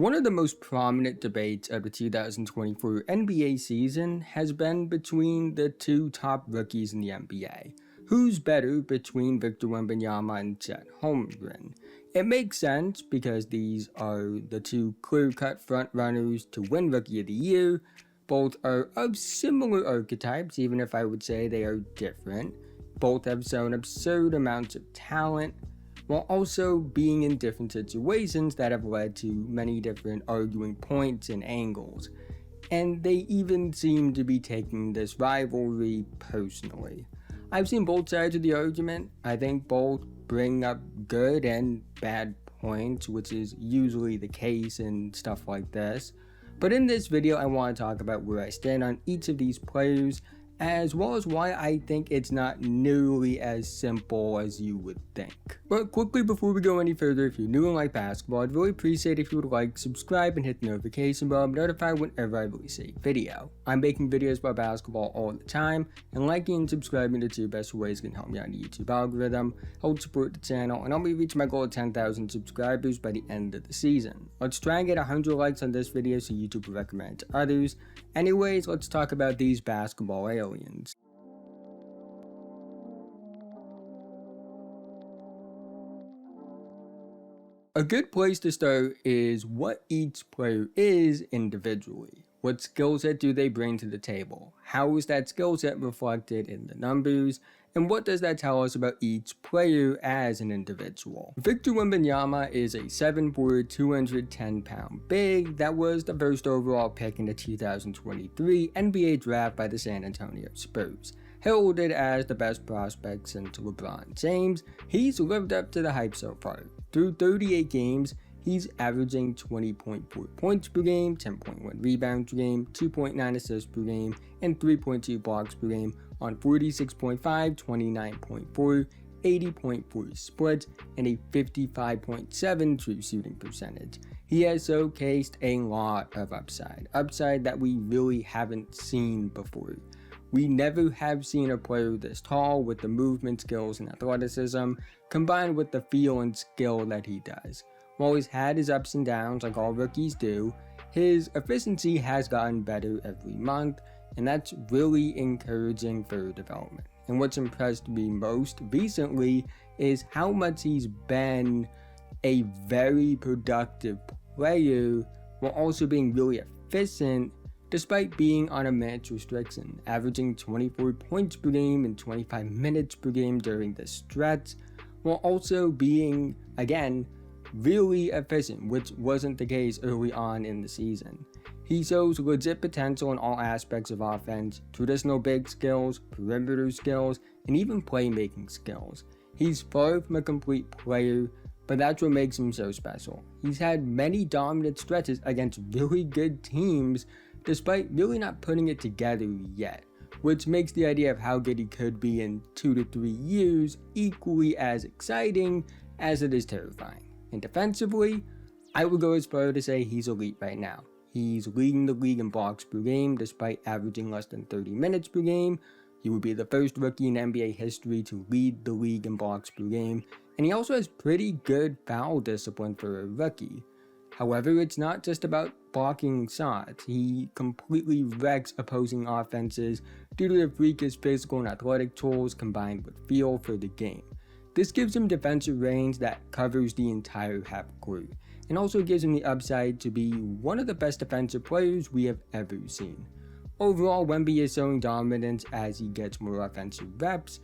One of the most prominent debates of the 2024 NBA season has been between the two top rookies in the NBA. Who's better between Victor Wembanyama and Chet Holmgren? It makes sense because these are the two clear-cut frontrunners to win Rookie of the Year. Both are of similar archetypes, even if I would say they are different. Both have shown absurd amounts of talent, while also being in different situations that have led to many different arguing points and angles. And they even seem to be taking this rivalry personally. I've seen both sides of the argument. I think both bring up good and bad points, which is usually the case in stuff like this. But in this video, I want to talk about where I stand on each of these players, as well as why I think it's not nearly as simple as you would think. But quickly before we go any further, if you're new and like basketball, I'd really appreciate if you would like, subscribe, and hit the notification bell to be notified whenever I release a video. I'm making videos about basketball all the time, and liking and subscribing are the two best ways can help me out in the YouTube algorithm, help support the channel, and help me reach my goal of 10,000 subscribers by the end of the season. Let's try and get 100 likes on this video so YouTube will recommend it to others. Anyways, let's talk about these basketball aliens. A good place to start is what each player is individually. What skill set do they bring to the table? How is that skill set reflected in the numbers? And what does that tell us about each player as an individual? Victor Wembanyama is a 7'4", 210-pound big that was the first overall pick in the 2023 NBA draft by the San Antonio Spurs. Heralded as the best prospect since LeBron James, he's lived up to the hype so far. Through 38 games, he's averaging 20.4 points per game, 10.1 rebounds per game, 2.9 assists per game, and 3.2 blocks per game on 46.5, 29.4, 80.4 splits, and a 55.7 true shooting percentage. He has showcased a lot of upside that we really haven't seen before. We never have seen a player this tall with the movement skills and athleticism, combined with the feel and skill that he does. While he's had his ups and downs like all rookies do, his efficiency has gotten better every month, and that's really encouraging for development. And what's impressed me most recently is how much he's been a very productive player while also being really efficient despite being on a minutes restriction, averaging 24 points per game and 25 minutes per game during this stretch, while also being, again, really efficient, which wasn't the case early on in the season. He shows legit potential in all aspects of offense, traditional big skills, perimeter skills, and even playmaking skills. He's far from a complete player, but that's what makes him so special. He's had many dominant stretches against really good teams, despite really not putting it together yet, which makes the idea of how good he could be in 2 to 3 years equally as exciting as it is terrifying. And defensively, I would go as far to say he's elite right now. He's leading the league in blocks per game despite averaging less than 30 minutes per game. He would be the first rookie in NBA history to lead the league in blocks per game, and he also has pretty good foul discipline for a rookie. However, it's not just about blocking shots. He completely wrecks opposing offenses due to the freakish physical and athletic tools combined with feel for the game. This gives him defensive range that covers the entire half court, and also gives him the upside to be one of the best defensive players we have ever seen. Overall, Wemby is showing dominance as he gets more offensive reps,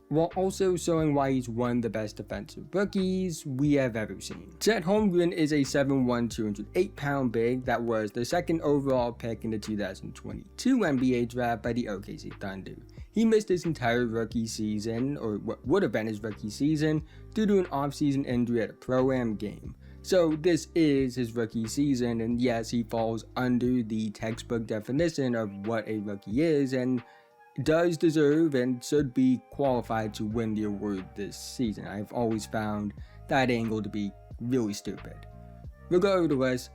while also showing why he's one of the best defensive rookies we have ever seen. Chet Holmgren is a 7'1", 208-pound big that was the second overall pick in the 2022 NBA draft by the OKC Thunder. He missed his entire rookie season, or what would have been his rookie season, due to an off-season injury at a Pro-Am game. So this is his rookie season, and yes, he falls under the textbook definition of what a rookie is, and does deserve and should be qualified to win the award this season. I've always found that angle to be really stupid. Regardless,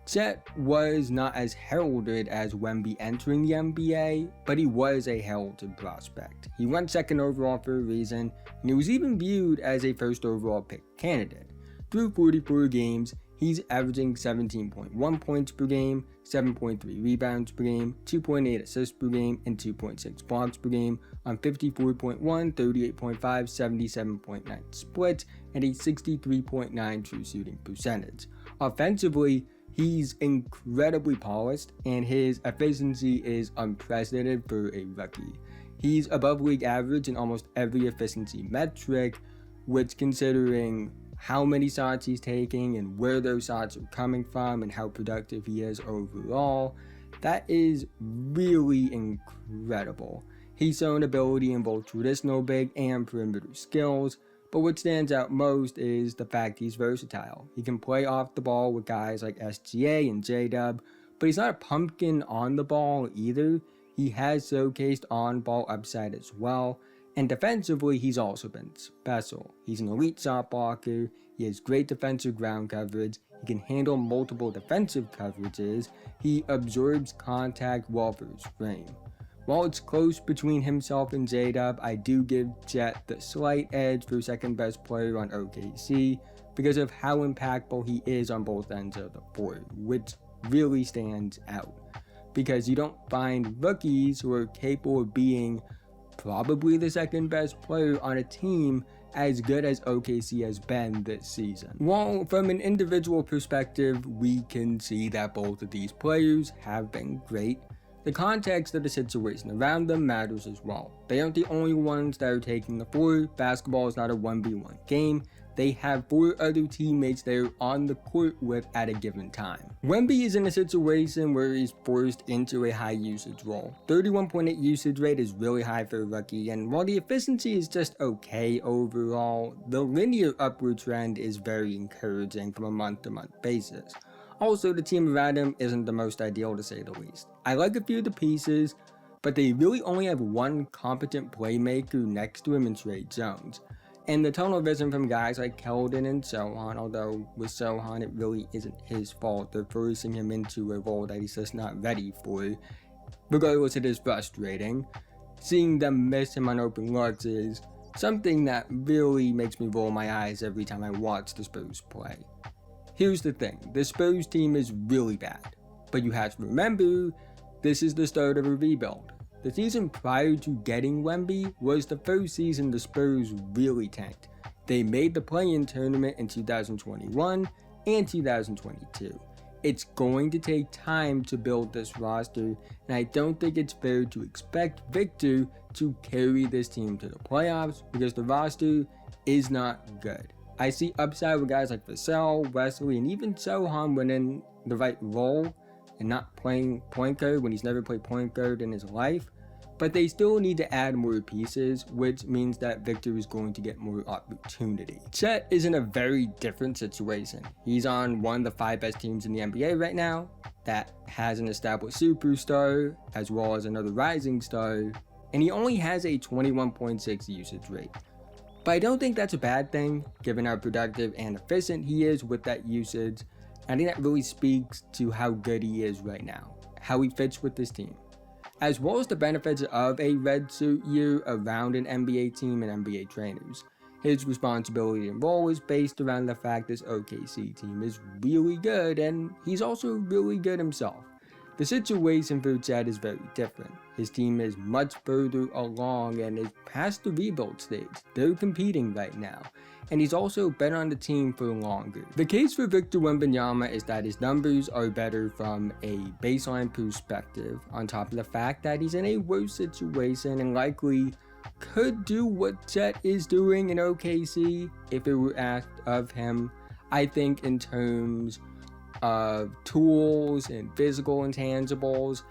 Chet was not as heralded as Wemby entering the NBA, but he was a heralded prospect. He went second overall for a reason, and he was even viewed as a first overall pick candidate. Through 44 games, He's averaging 17.1 points per game, 7.3 rebounds per game, 2.8 assists per game, and 2.6 blocks per game on 54.1, 38.5, 77.9 splits, and a 63.9 true shooting percentage. Offensively, he's incredibly polished, and his efficiency is unprecedented for a rookie. He's above league average in almost every efficiency metric, which, considering how many shots he's taking and where those shots are coming from and how productive he is overall, that is really incredible. He's shown ability in both traditional big and perimeter skills, but what stands out most is the fact he's versatile. He can play off the ball with guys like SGA and J-Dub, but he's not a pumpkin on the ball either. He has showcased on-ball upside as well, and defensively, he's also been special. He's an elite shot blocker, he has great defensive ground coverage, he can handle multiple defensive coverages, he absorbs contact well for his frame. While it's close between himself and J-Dub, I do give Chet the slight edge for second best player on OKC because of how impactful he is on both ends of the floor, which really stands out. Because you don't find rookies who are capable of being probably the second best player on a team as good as OKC has been this season. While from an individual perspective, we can see that both of these players have been great, the context of the situation around them matters as well. They aren't the only ones that are taking the floor. Basketball is not a 1v1 game. They have 4 other teammates they're on the court with at a given time. Wemby is in a situation where he's forced into a high usage role. 31.8 usage rate is really high for a rookie, and while the efficiency is just okay overall, the linear upward trend is very encouraging from a month-to-month basis. Also, the team around him isn't the most ideal to say the least. I like a few of the pieces, but they really only have one competent playmaker next to him in Trey Jones. And the tunnel vision from guys like Keldon and Sohan, although with Sohan it really isn't his fault, they're forcing him into a role that he's just not ready for. Regardless, it is frustrating. Seeing them miss him on open looks is something that really makes me roll my eyes every time I watch the Spurs play. Here's the thing, the Spurs team is really bad, but you have to remember, this is the start of a rebuild. The season prior to getting Wemby was the first season the Spurs really tanked. They made the play-in tournament in 2021 and 2022. It's going to take time to build this roster, and I don't think it's fair to expect Victor to carry this team to the playoffs because the roster is not good. I see upside with guys like Vassell, Wesley, and even Sohan when in the right role and not playing point guard when he's never played point guard in his life. But they still need to add more pieces, which means that Victor is going to get more opportunity. Chet is in a very different situation. He's on one of the 5 best teams in the NBA right now that has an established superstar as well as another rising star, and he only has a 21.6 usage rate. But I don't think that's a bad thing, given how productive and efficient he is with that usage. I think that really speaks to how good he is right now, how he fits with this team, as well as the benefits of a red suit year around an NBA team and NBA trainers. His responsibility and role is based around the fact this OKC team is really good, and he's also really good himself. The situation for Chet is very different. His team is much further along and is past the rebuild stage. They're competing right now, and he's also been on the team for longer. The case for Victor Wembanyama is that his numbers are better from a baseline perspective, on top of the fact that he's in a worse situation and likely could do what Chet is doing in OKC if it were asked of him. I think in terms of tools and physical intangibles,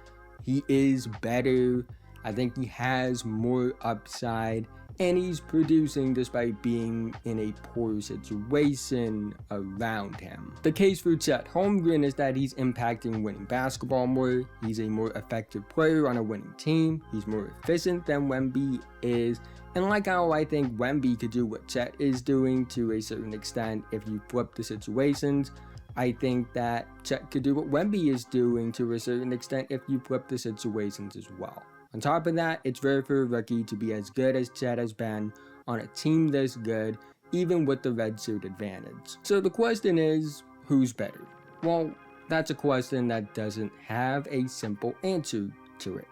he is better. I think he has more upside, and he's producing despite being in a poor situation around him. The case for Chet Holmgren is that he's impacting winning basketball more. He's a more effective player on a winning team. He's more efficient than Wemby is. And like how I think Wemby could do what Chet is doing to a certain extent if you flip the situations, I think that Chet could do what Wemby is doing to a certain extent if you flip the situations as well. On top of that, it's rare for a rookie to be as good as Chet has been on a team this good, even with the red suit advantage. So the question is, who's better? Well, that's a question that doesn't have a simple answer to it.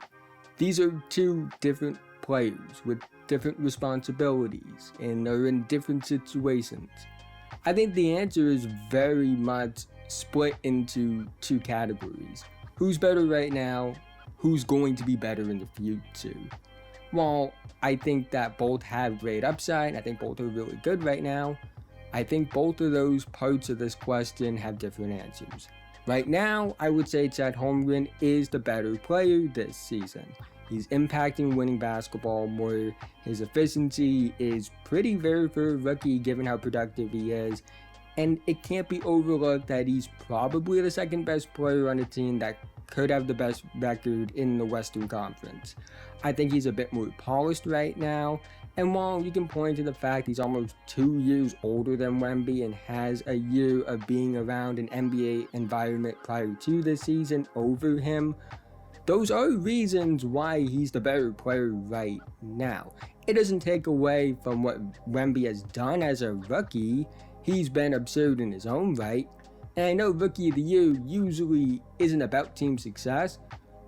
These are two different players with different responsibilities and are in different situations. I think the answer is very much split into two categories. Who's better right now? Who's going to be better in the future? While I think that both have great upside, I think both are really good right now, I think both of those parts of this question have different answers. Right now, I would say Chet Holmgren is the better player this season. He's impacting winning basketball more. His efficiency is pretty rare for a rookie given how productive he is. And it can't be overlooked that he's probably the second best player on the team that could have the best record in the Western Conference. I think he's a bit more polished right now. And while you can point to the fact he's almost 2 years older than Wemby and has a year of being around an NBA environment prior to this season over him, those are reasons why he's the better player right now. It doesn't take away from what Wemby has done as a rookie. He's been absurd in his own right. And I know Rookie of the Year usually isn't about team success,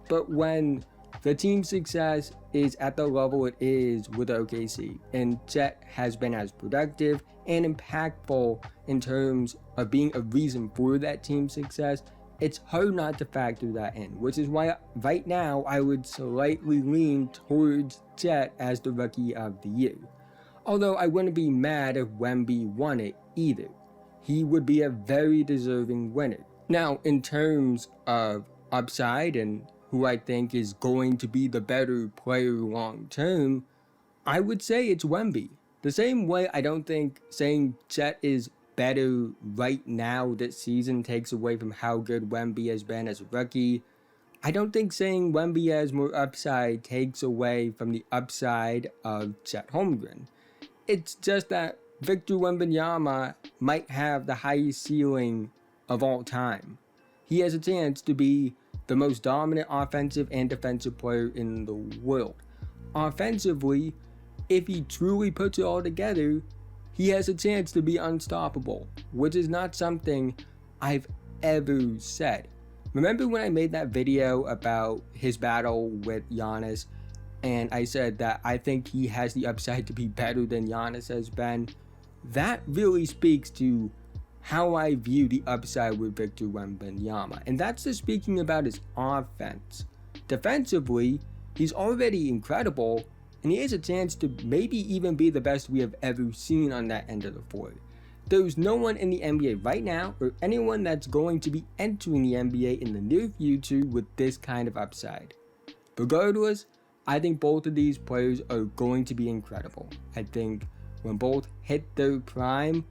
but when the team success is at the level it is with OKC, and Chet has been as productive and impactful in terms of being a reason for that team success, it's hard not to factor that in, which is why right now I would slightly lean towards Chet as the Rookie of the Year. Although I wouldn't be mad if Wemby won it either. He would be a very deserving winner. Now, in terms of upside and who I think is going to be the better player long term, I would say it's Wemby. The same way I don't think saying Chet is better right now this season takes away from how good Wemby has been as a rookie. I don't think saying Wemby has more upside takes away from the upside of Chet Holmgren. It's just that Victor Wembanyama might have the highest ceiling of all time. He has a chance to be the most dominant offensive and defensive player in the world. Offensively, if he truly puts it all together, he has a chance to be unstoppable, which is not something I've ever said. Remember when I made that video about his battle with Giannis, and I said that I think he has the upside to be better than Giannis has been? That really speaks to how I view the upside with Victor Wembanyama, and that's just speaking about his offense. Defensively, he's already incredible, and he has a chance to maybe even be the best we have ever seen on that end of the floor. There's no one in the NBA right now, or anyone that's going to be entering the NBA in the near future with this kind of upside. Regardless, I think both of these players are going to be incredible. I think when both hit their prime,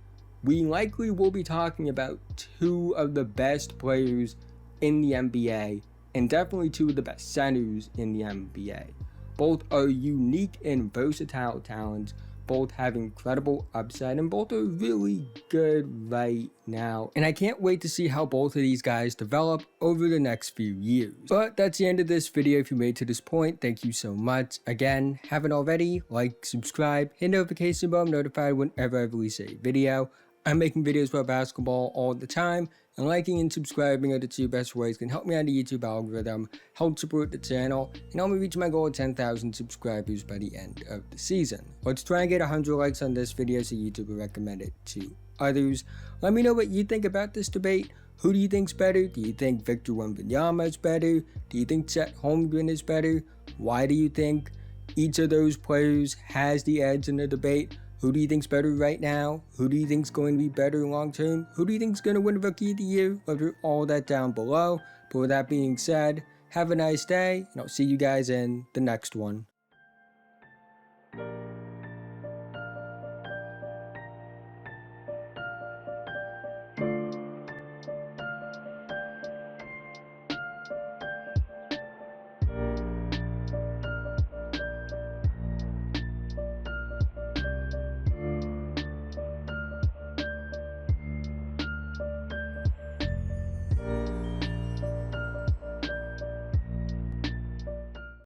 we likely will be talking about two of the best players in the NBA, and definitely two of the best centers in the NBA. Both are unique and versatile talents, both have incredible upside, and both are really good right now. And I can't wait to see how both of these guys develop over the next few years. But that's the end of this video. If you made it to this point, thank you so much. Again, haven't already, like, subscribe, hit notification bell, I'm notified whenever I release a video. I'm making videos about basketball all the time, and liking and subscribing are the two best ways can help me on the YouTube algorithm, help support the channel, and help me reach my goal of 10,000 subscribers by the end of the season. Let's try and get 100 likes on this video so YouTube will recommend it to others. Let me know what you think about this debate. Who do you think's better? Do you think Victor Wembanyama is better? Do you think Chet Holmgren is better? Why do you think each of those players has the edge in the debate? Who do you think's better right now? Who do you think's going to be better long term? Who do you think's going to win Rookie of the Year? I'll do all that down below. But with that being said, have a nice day, and I'll see you guys in the next one.